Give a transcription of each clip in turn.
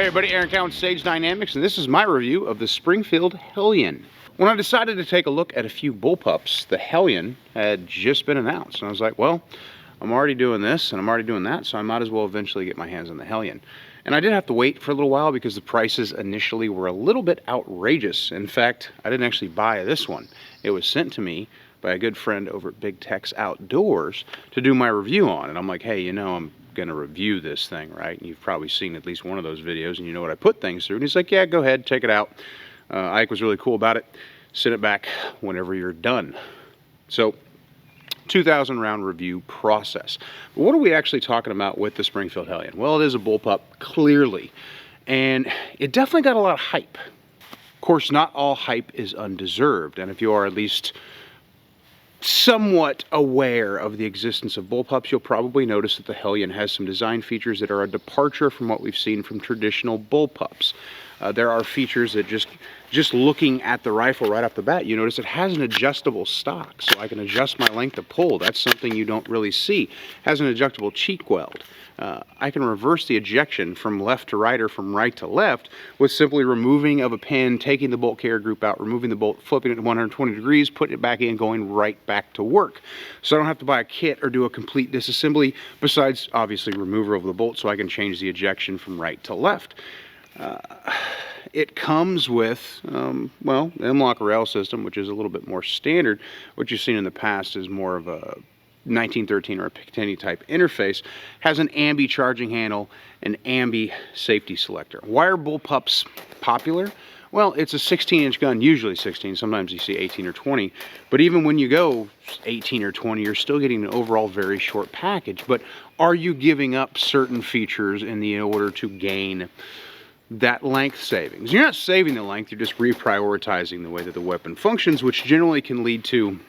Hey everybody, Aaron Cowan, Sage Dynamics, and this is my review of the Springfield Hellion. When I decided to take a look at a few bullpups, the Hellion had just been announced, and I was like, well, I'm already doing this and I'm already doing that, so I might as well eventually get my hands on the Hellion. And I did have to wait for a little while because the prices initially were a little bit outrageous. In fact, I didn't actually buy this one. It was sent to me by a good friend over at Big Tex Outdoors to do my review on. And I'm like, hey, you know, I'm going to review this thing, right? And you've probably seen at least one of those videos and you know what I put things through. And he's like, yeah, go ahead, take it out. Ike was really cool about it. Send it back whenever you're done. So 2,000 round review process. But what are we actually talking about with the Springfield Hellion? Well, it is a bullpup, clearly, and it definitely got a lot of hype. Of course, not all hype is undeserved, and if you are at least somewhat aware of the existence of bullpups, you'll probably notice that the Hellion has some design features that are a departure from what we've seen from traditional bullpups. There are features that just looking at the rifle right off the bat, you notice it has an adjustable stock, so I can adjust my length of pull. That's something you don't really see. It has an adjustable cheek weld. I can reverse the ejection from left to right or from right to left with simply removing of a pin, taking the bolt carrier group out, removing the bolt, flipping it 120 degrees, putting it back in, going right back to work. So I don't have to buy a kit or do a complete disassembly, besides obviously removal of the bolt so I can change the ejection from right to left. It comes with, well, the M-LOK rail system, which is a little bit more standard. What you've seen in the past is more of a 1913 or a Picatinny type interface. Has an ambi charging handle, an ambi safety selector. Why are bullpups popular? Well, it's a 16-inch gun, usually 16. Sometimes you see 18 or 20. But even when you go 18 or 20, you're still getting an overall very short package. But are you giving up certain features in order to gain that length savings? You're not saving the length, you're just reprioritizing the way that the weapon functions, which generally can lead to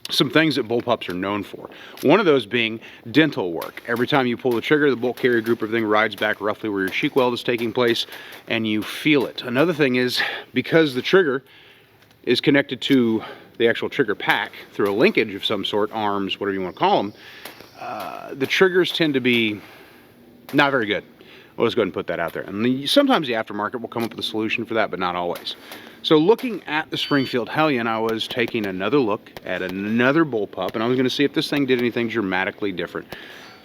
some things that bullpups are known for. One of those being dental work. Every time you pull the trigger, the bolt carrier group, everything rides back roughly where your cheek weld is taking place, and you feel it. Another thing is, because the trigger is connected to the actual trigger pack through a linkage of some sort, arms, whatever you want to call them, the triggers tend to be not very good. We'll just go ahead and put that out there. And sometimes the aftermarket will come up with a solution for that, but not always. So looking at the Springfield Hellion, I was taking another look at another bullpup, and I was going to see if this thing did anything dramatically different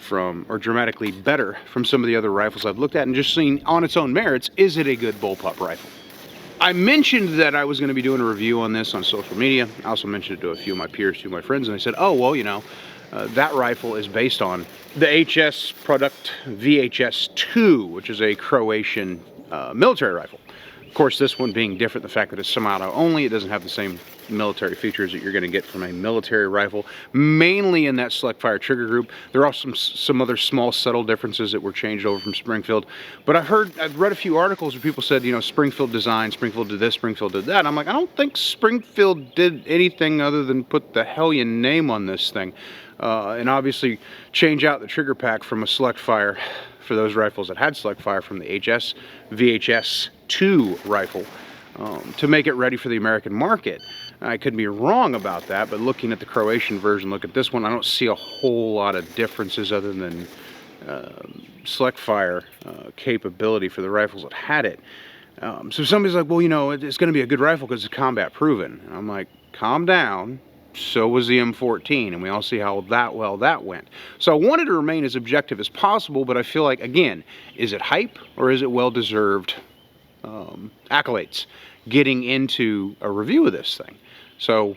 from, or dramatically better from some of the other rifles I've looked at, and just seeing on its own merits, is it a good bullpup rifle? I mentioned that I was going to be doing a review on this on social media. I also mentioned it to a few of my peers, to my friends, and they said, oh, well, you know, that rifle is based on the HS product VHS-2, which is a Croatian military rifle. Of course, this one being different, the fact that it's semi-auto only, it doesn't have the same military features that you're going to get from a military rifle, mainly in that select fire trigger group. There are some other small subtle differences that were changed over from Springfield, but I've read a few articles where people said, you know, Springfield designed, Springfield did this, Springfield did that. And I'm like, I don't think Springfield did anything other than put the Hellion name on this thing, and obviously change out the trigger pack from a select fire for those rifles that had select fire from the HS VHS-2 rifle to make it ready for the American market. I could be wrong about that, but looking at the Croatian version, look at this one, I don't see a whole lot of differences other than select fire capability for the rifles that had it. So somebody's like, well, you know, it's going to be a good rifle because it's combat proven. And I'm like, calm down. So was the M14, and we all see how well that went. So I wanted to remain as objective as possible, but I feel like, again, is it hype or is it well-deserved accolades getting into a review of this thing? So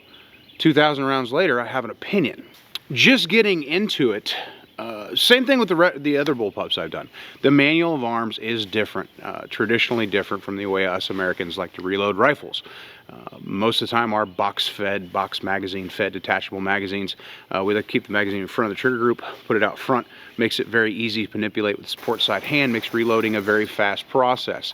2,000 rounds later, I have an opinion. Just getting into it, same thing with the other bullpups I've done. The manual of arms is different, traditionally different from the way us Americans like to reload rifles. Most of the time our box magazine fed detachable magazines. We like to keep the magazine in front of the trigger group, put it out front, makes it very easy to manipulate with the support side hand, makes reloading a very fast process.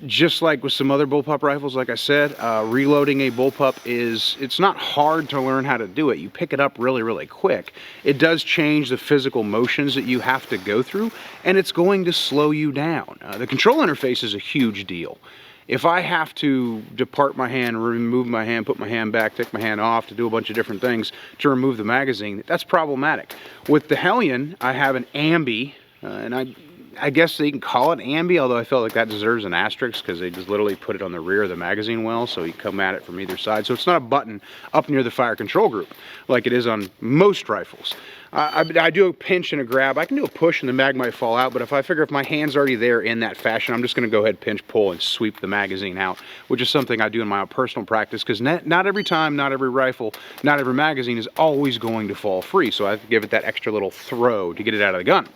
Just like with some other bullpup rifles, like I said, reloading a bullpup it's not hard to learn how to do it. You pick it up really, really quick. It does change the physical motions that you have to go through, and it's going to slow you down. The control interface is a huge deal. If I have to depart my hand, remove my hand, put my hand back, take my hand off to do a bunch of different things to remove the magazine, that's problematic. With the Hellion, I have an ambi, and I I guess they can call it ambi, although I felt like that deserves an asterisk because they just literally put it on the rear of the magazine well, so you come at it from either side. So it's not a button up near the fire control group like it is on most rifles. I do a pinch and a grab. I can do a push and the mag might fall out, but if I figure if my hand's already there in that fashion, I'm just going to go ahead, pinch, pull, and sweep the magazine out, which is something I do in my own personal practice because not every time, not every rifle, not every magazine is always going to fall free, so I have to give it that extra little throw to get it out of the gun.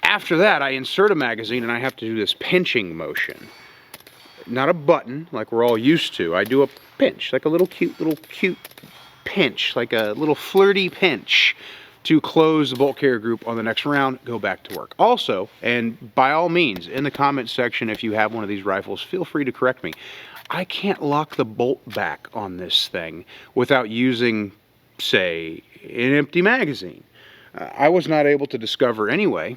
After that, I insert a magazine and I have to do this pinching motion. Not a button like we're all used to. I do a pinch, like a little cute pinch, like a little flirty pinch to close the bolt carrier group on the next round, go back to work. Also, and by all means, in the comments section, if you have one of these rifles, feel free to correct me. I can't lock the bolt back on this thing without using, say, an empty magazine. I was not able to discover anyway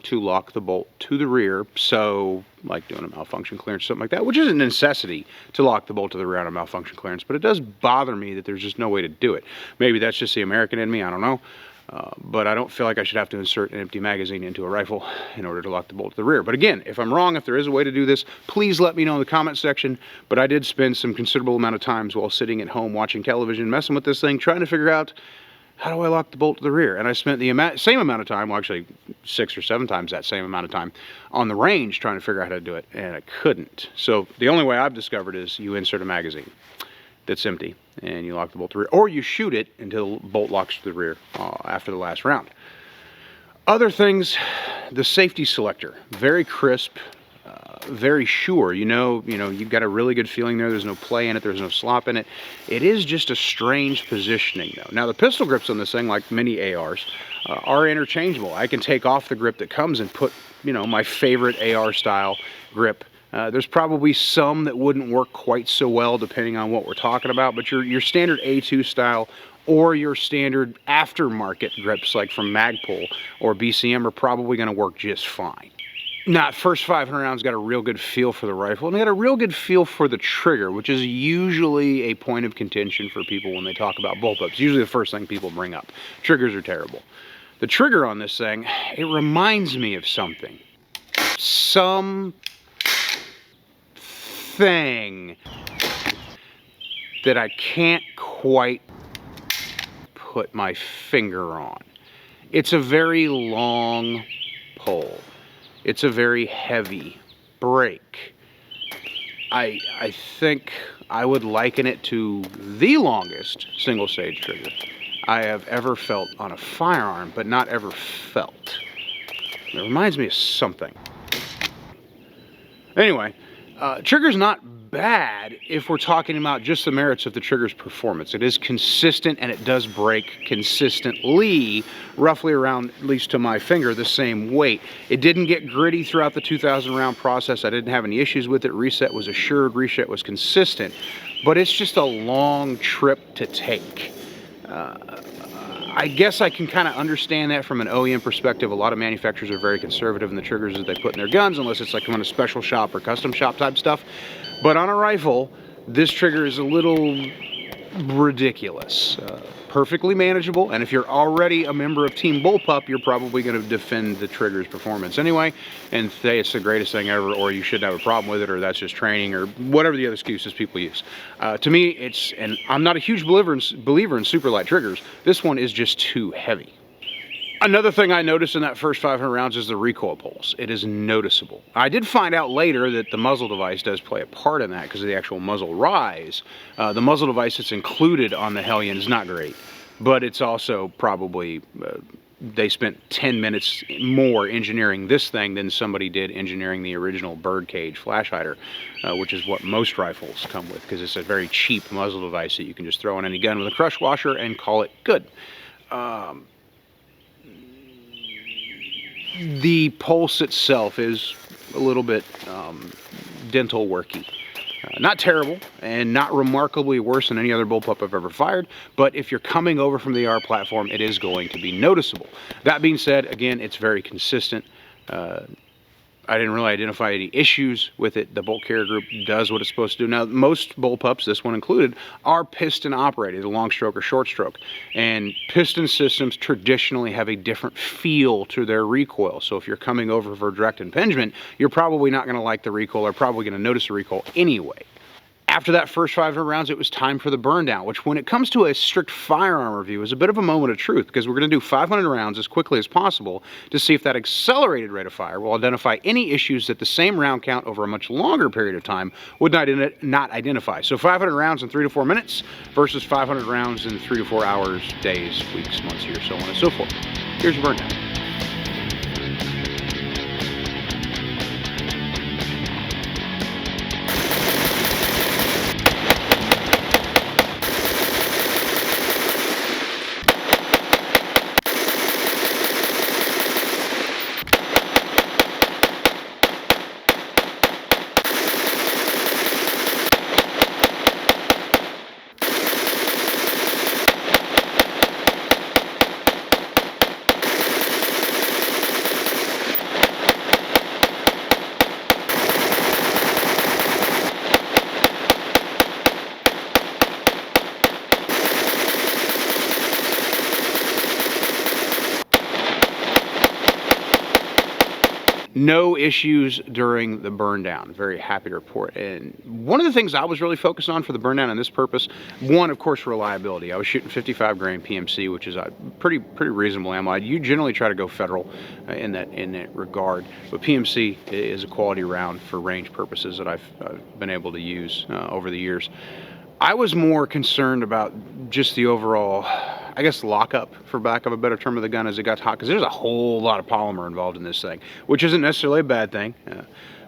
to lock the bolt to the rear, so like doing a malfunction clearance, something like that, which is a necessity to lock the bolt to the rear on a malfunction clearance, but it does bother me that there's just no way to do it. Maybe that's just the American in me, I don't know. But I don't feel like I should have to insert an empty magazine into a rifle in order to lock the bolt to the rear. But again, if I'm wrong, if there is a way to do this, please let me know in the comment section. But I did spend some considerable amount of times while sitting at home watching television, messing with this thing, trying to figure out how do I lock the bolt to the rear. And I spent the same amount of time, well actually 6 or 7 times that same amount of time, on the range trying to figure out how to do it, and I couldn't. So the only way I've discovered is you insert a magazine that's empty and you lock the bolt to the rear, or you shoot it until the bolt locks to the rear after the last round. Other things, the safety selector, very crisp, very sure. You know, you've got a really good feeling there. There's no play in it. There's no slop in it. It is just a strange positioning, though. Now, the pistol grips on this thing, like many ARs, are interchangeable. I can take off the grip that comes and put, my favorite AR style grip. There's probably some that wouldn't work quite so well depending on what we're talking about, but your standard A2 style or your standard aftermarket grips like from Magpul or BCM are probably going to work just fine. Now, first 500 rounds got a real good feel for the rifle, and they got a real good feel for the trigger, which is usually a point of contention for people when they talk about bullpups. Usually the first thing people bring up. Triggers are terrible. The trigger on this thing, it reminds me of something. Something that I can't quite put my finger on. It's a very long pull. It's a very heavy break. I think I would liken it to the longest single stage trigger I have ever felt on a firearm, but not ever felt. It reminds me of something. Anyway, trigger's not bad if we're talking about just the merits of the trigger's performance. It is consistent and it does break consistently, roughly around, at least to my finger, the same weight. It didn't get gritty throughout the 2,000 round process. I didn't have any issues with it. Reset was assured, reset was consistent, but it's just a long trip to take. I guess I can kind of understand that from an OEM perspective. A lot of manufacturers are very conservative in the triggers that they put in their guns, unless it's like on a special shop or custom shop type stuff. But on a rifle, this trigger is a little ridiculous. Perfectly manageable, and if you're already a member of Team Bullpup, you're probably going to defend the trigger's performance anyway, and say it's the greatest thing ever, or you shouldn't have a problem with it, or that's just training, or whatever the other excuses people use. To me, and I'm not a huge believer in super light triggers. This one is just too heavy. Another thing I noticed in that first 500 rounds is the recoil pulse. It is noticeable. I did find out later that the muzzle device does play a part in that because of the actual muzzle rise. The muzzle device that's included on the Hellion is not great, but it's also probably, they spent 10 minutes more engineering this thing than somebody did engineering the original birdcage flash hider, which is what most rifles come with because it's a very cheap muzzle device that you can just throw on any gun with a crush washer and call it good. The pulse itself is a little bit dental worky. Not terrible, and not remarkably worse than any other bullpup I've ever fired, but if you're coming over from the AR platform, it is going to be noticeable. That being said, again, it's very consistent. I didn't really identify any issues with it. The bolt carrier group does what it's supposed to do. Now, most bullpups, this one included, are piston operated, long stroke or short stroke. And piston systems traditionally have a different feel to their recoil. So if you're coming over for direct impingement, you're probably not going to like the recoil, or probably going to notice the recoil anyway. After that first 500 rounds, it was time for the burn down, which when it comes to a strict firearm review is a bit of a moment of truth, because we're going to do 500 rounds as quickly as possible to see if that accelerated rate of fire will identify any issues that the same round count over a much longer period of time would not identify. So 500 rounds in 3 to 4 minutes versus 500 rounds in 3 to 4 hours, days, weeks, months, years, so on and so forth. Here's your burn down. No issues during the burn down. Very happy to report. And one of the things I was really focused on for the burn down on this purpose, one, of course, reliability. I was shooting 55 grain PMC, which is a pretty reasonable ammo. You generally try to go federal in that regard, but PMC is a quality round for range purposes that I've been able to use over the years. I was more concerned about just the overall, I guess, lockup, for lack of a better term, of the gun as it got hot, because there's a whole lot of polymer involved in this thing, which isn't necessarily a bad thing.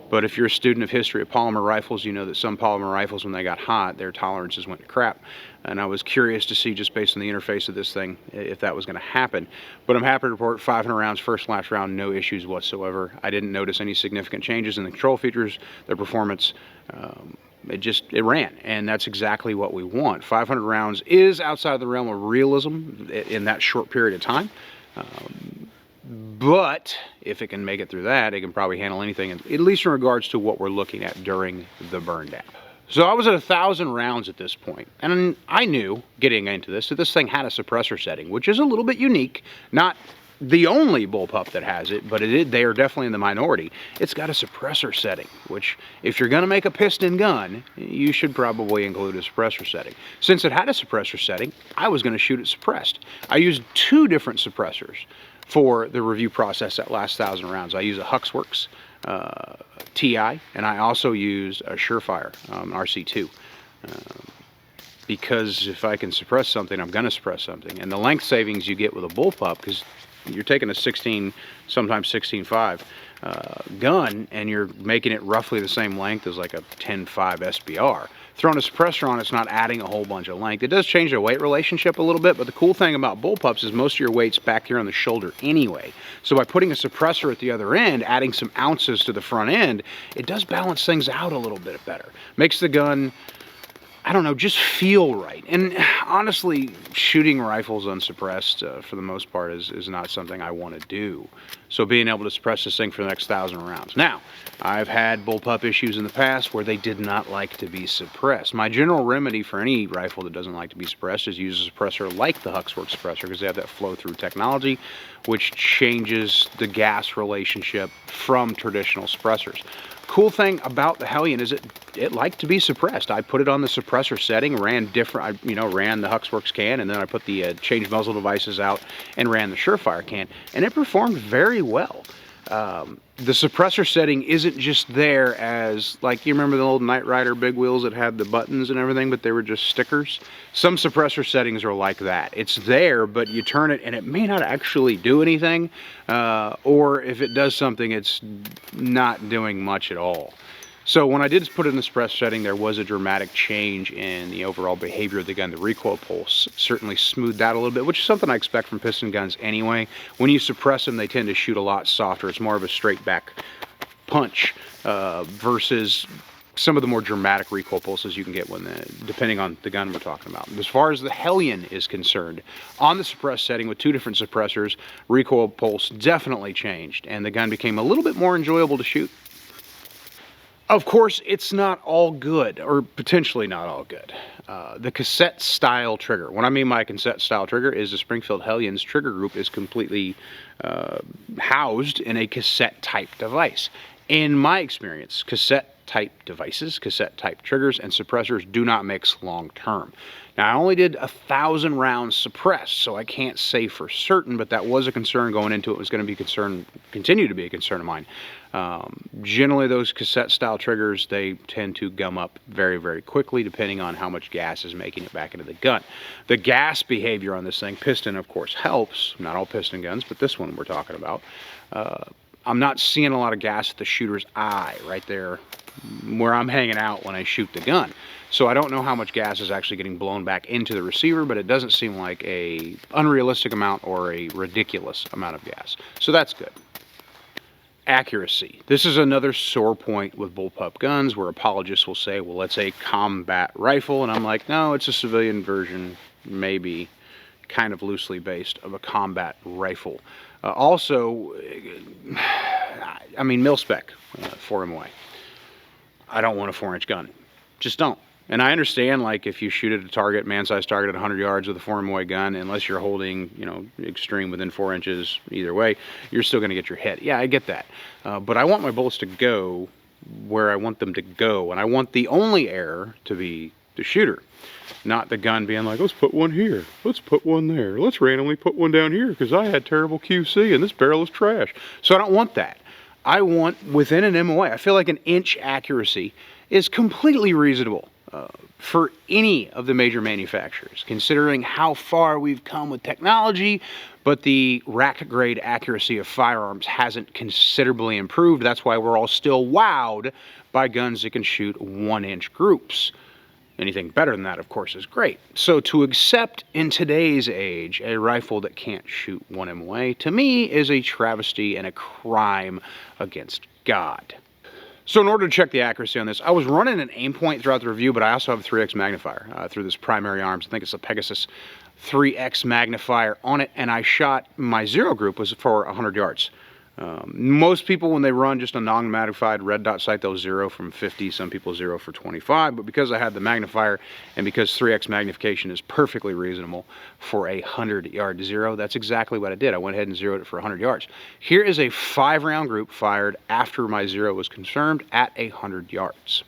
But if you're a student of history of polymer rifles, you know that some polymer rifles, when they got hot, their tolerances went to crap. And I was curious to see, just based on the interface of this thing, if that was going to happen. But I'm happy to report 500 rounds, first last round, no issues whatsoever. I didn't notice any significant changes in the control features, the performance. It ran, and that's exactly what we want. 500 rounds is outside of the realm of realism in that short period of time. But if it can make it through that, it can probably handle anything, at least in regards to what we're looking at during the burn down. So I was at 1,000 rounds at this point, and I knew, getting into this, that this thing had a suppressor setting, which is a little bit unique. Not the only bullpup that has it, but they are definitely in the minority. It's got a suppressor setting, which, if you're going to make a piston gun, you should probably include a suppressor setting. Since it had a suppressor setting, I was going to shoot it suppressed. I used 2 different suppressors for the review process at last 1,000 rounds. I used a Huxworks TI, and I also used a Surefire RC2. Because if I can suppress something, I'm going to suppress something. And the length savings you get with a bullpup, because you're taking a 16, sometimes 16.5 gun, and you're making it roughly the same length as like a 10.5 SBR. Throwing a suppressor on it's not adding a whole bunch of length. It does change the weight relationship a little bit, but the cool thing about bullpups is most of your weight's back here on the shoulder anyway. So by putting a suppressor at the other end, adding some ounces to the front end, it does balance things out a little bit better. Makes the gun, I don't know, just feel right. And honestly, shooting rifles unsuppressed for the most part is not something I want to do. So being able to suppress this thing for the next 1,000 rounds. Now, I've had bullpup issues in the past where they did not like to be suppressed. My general remedy for any rifle that doesn't like to be suppressed is use a suppressor like the Huxworks suppressor, because they have that flow-through technology, which changes the gas relationship from traditional suppressors. Cool thing about the Hellion is it liked to be suppressed. I put it on the suppressor setting, ran different, ran the Huxworks can, and then I put the change muzzle devices out and ran the Surefire can, and it performed very well. The suppressor setting isn't just there as, like, you remember the old Knight Rider big wheels that had the buttons and everything, but they were just stickers? Some suppressor settings are like that. It's there, but you turn it and it may not actually do anything, or if it does something, it's not doing much at all. So when I did put it in the suppressor setting, there was a dramatic change in the overall behavior of the gun. The recoil pulse certainly smoothed out a little bit, which is something I expect from piston guns anyway. When you suppress them, they tend to shoot a lot softer. It's more of a straight back punch versus some of the more dramatic recoil pulses you can get depending on the gun we're talking about. As far as the Hellion is concerned, on the suppressed setting with 2 different suppressors, recoil pulse definitely changed, and the gun became a little bit more enjoyable to shoot. Of course, it's not all good, or potentially not all good. The cassette-style trigger. What I mean by cassette-style trigger is the Springfield Hellion's trigger group is completely housed in a cassette-type device. In my experience, cassette-type devices, cassette-type triggers, and suppressors do not mix long-term. Now, I only did 1,000 rounds suppressed, so I can't say for certain, but that was a concern going into it. It was going to be continue to be a concern of mine. Generally, those cassette-style triggers, they tend to gum up very, very quickly, depending on how much gas is making it back into the gun. The gas behavior on this thing, piston, of course, helps. Not all piston guns, but this one we're talking about. I'm not seeing a lot of gas at the shooter's eye, right there where I'm hanging out when I shoot the gun. So I don't know how much gas is actually getting blown back into the receiver, but it doesn't seem like a unrealistic amount or a ridiculous amount of gas. So that's good. Accuracy. This is another sore point with bullpup guns where apologists will say, well, it's a combat rifle. And I'm like, no, it's a civilian version, maybe kind of loosely based, of a combat rifle. Also, I mean, mil-spec 4MOA. I don't want a 4-inch gun. Just don't. And I understand, like, if you shoot at a target, man-sized target at 100 yards with a 4MOA gun, unless you're holding, you know, extreme within 4 inches either way, you're still going to get your hit. Yeah, I get that. But I want my bullets to go where I want them to go. And I want the only error to be the shooter, not the gun being like, let's put one here, let's put one there, let's randomly put one down here because I had terrible QC and this barrel is trash. So I don't want that. I want within an MOA. I feel like an inch accuracy is completely reasonable for any of the major manufacturers, considering how far we've come with technology, but the rack grade accuracy of firearms hasn't considerably improved. That's why we're all still wowed by guns that can shoot 1-inch groups. Anything better than that, of course, is great. So to accept in today's age a rifle that can't shoot 1 MOA, to me, is a travesty and a crime against God. So in order to check the accuracy on this, I was running an aim point throughout the review, but I also have a 3X magnifier through this primary arms. I think it's a Pegasus 3X magnifier on it, and I shot, my zero group was for 100 yards. Most people, when they run just a non-magnified red dot sight, they'll zero from 50, some people zero for 25, but because I had the magnifier and because 3X magnification is perfectly reasonable for a 100-yard zero, that's exactly what I did. I went ahead and zeroed it for 100 yards. Here is a 5-round group fired after my zero was confirmed at 100 yards.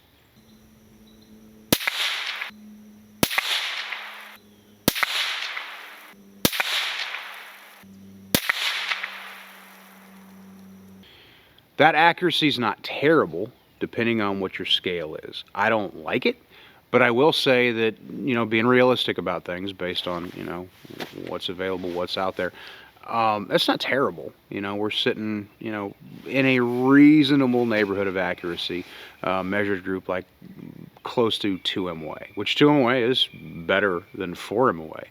That accuracy is not terrible, depending on what your scale is. I don't like it, but I will say that, you know, being realistic about things based on, you know, what's available, what's out there, that's not terrible. You know, we're sitting, you know, in a reasonable neighborhood of accuracy, measured group like close to 2 MOA, which 2 MOA is better than 4 MOA.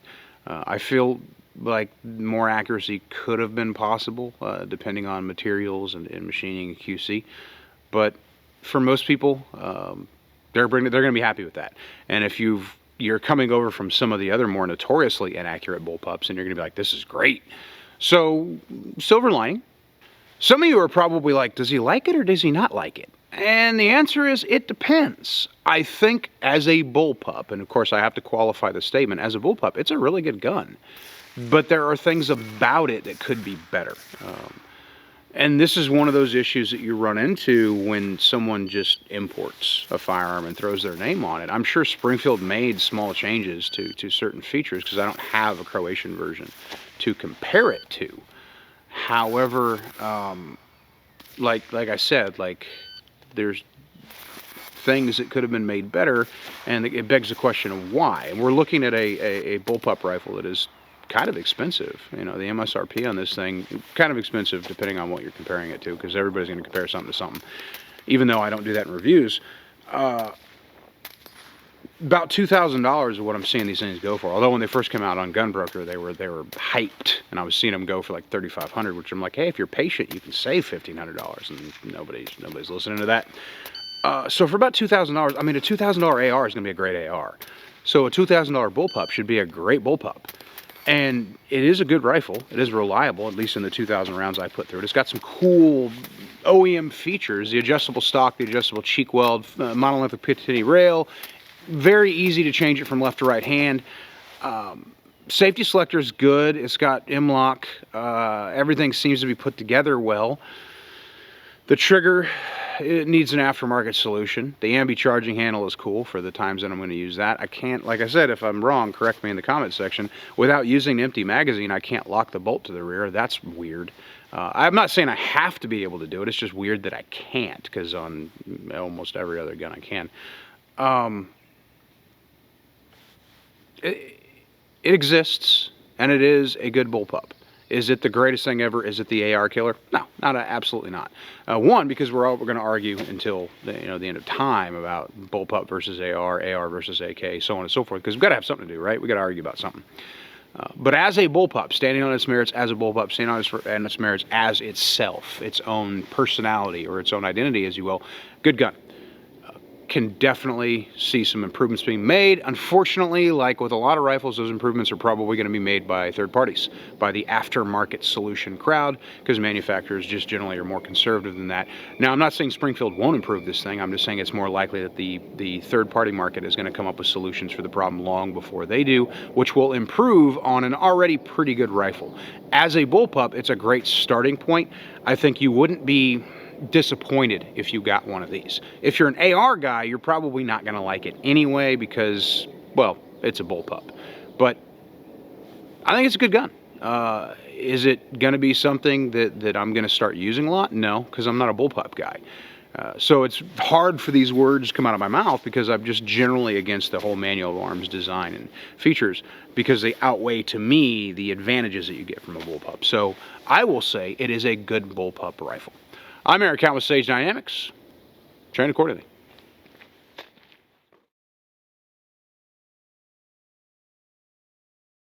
I feel like more accuracy could have been possible, depending on materials and machining and QC. But for most people, they're going to be happy with that. And if you're coming over from some of the other more notoriously inaccurate bullpups, and you're going to be like, this is great. So, silver lining. Some of you are probably like, does he like it or does he not like it? And the answer is, it depends. I think as a bullpup, and of course I have to qualify the statement, as a bullpup, it's a really good gun. But there are things about it that could be better. And this is one of those issues that you run into when someone just imports a firearm and throws their name on it. I'm sure Springfield made small changes to certain features because I don't have a Croatian version to compare it to. However, like I said, like there's things that could have been made better, and it begs the question of why. And we're looking at a bullpup rifle that is kind of expensive. You know, the MSRP on this thing, kind of expensive depending on what you're comparing it to, because everybody's going to compare something to something. Even though I don't do that in reviews, about $2,000 is what I'm seeing these things go for. Although when they first came out on Gunbroker, they were hyped, and I was seeing them go for like $3,500, which I'm like, hey, if you're patient, you can save $1,500, and nobody's listening to that. So for about $2,000, I mean, a $2,000 AR is going to be a great AR. So a $2,000 bullpup should be a great bullpup. And it is a good rifle. It is reliable, at least in the 2,000 rounds I put through it. It's got some cool OEM features, the adjustable stock, the adjustable cheek weld, monolithic Picatinny rail. Very easy to change it from left to right hand. Safety selector is good. It's got M-lock. Everything seems to be put together well. The trigger, it needs an aftermarket solution. The ambi charging handle is cool for the times that I'm going to use that. I can't, like I said, if I'm wrong, correct me in the comment section. Without using an empty magazine, I can't lock the bolt to the rear. That's weird. I'm not saying I have to be able to do it. It's just weird that I can't, because on almost every other gun I can. It exists, and it is a good bullpup. Is it the greatest thing ever? Is it the AR killer? No, absolutely not. One, because we're going to argue until the end of time about bullpup versus AR versus AK, so on and so forth, because we've got to have something to do, right? We've got to argue about something. But as a bullpup, standing on its merits as a bullpup, standing on its merits as itself, its own personality or its own identity, as you will, good gun. Can definitely see some improvements being made. Unfortunately, like with a lot of rifles, those improvements are probably going to be made by third parties, by the aftermarket solution crowd, because manufacturers just generally are more conservative than that. Now, I'm not saying Springfield won't improve this thing. I'm just saying it's more likely that the third-party market is going to come up with solutions for the problem long before they do, which will improve on an already pretty good rifle. As a bullpup, it's a great starting point. I think you wouldn't be disappointed if you got one of these. If you're an AR guy, you're probably not going to like it anyway because, well, it's a bullpup. But I think it's a good gun. Is it going to be something that I'm going to start using a lot? No, because I'm not a bullpup guy. So it's hard for these words to come out of my mouth because I'm just generally against the whole manual of arms design and features because they outweigh, to me, the advantages that you get from a bullpup. So I will say it is a good bullpup rifle. I'm Eric Count with Sage Dynamics. Train accordingly.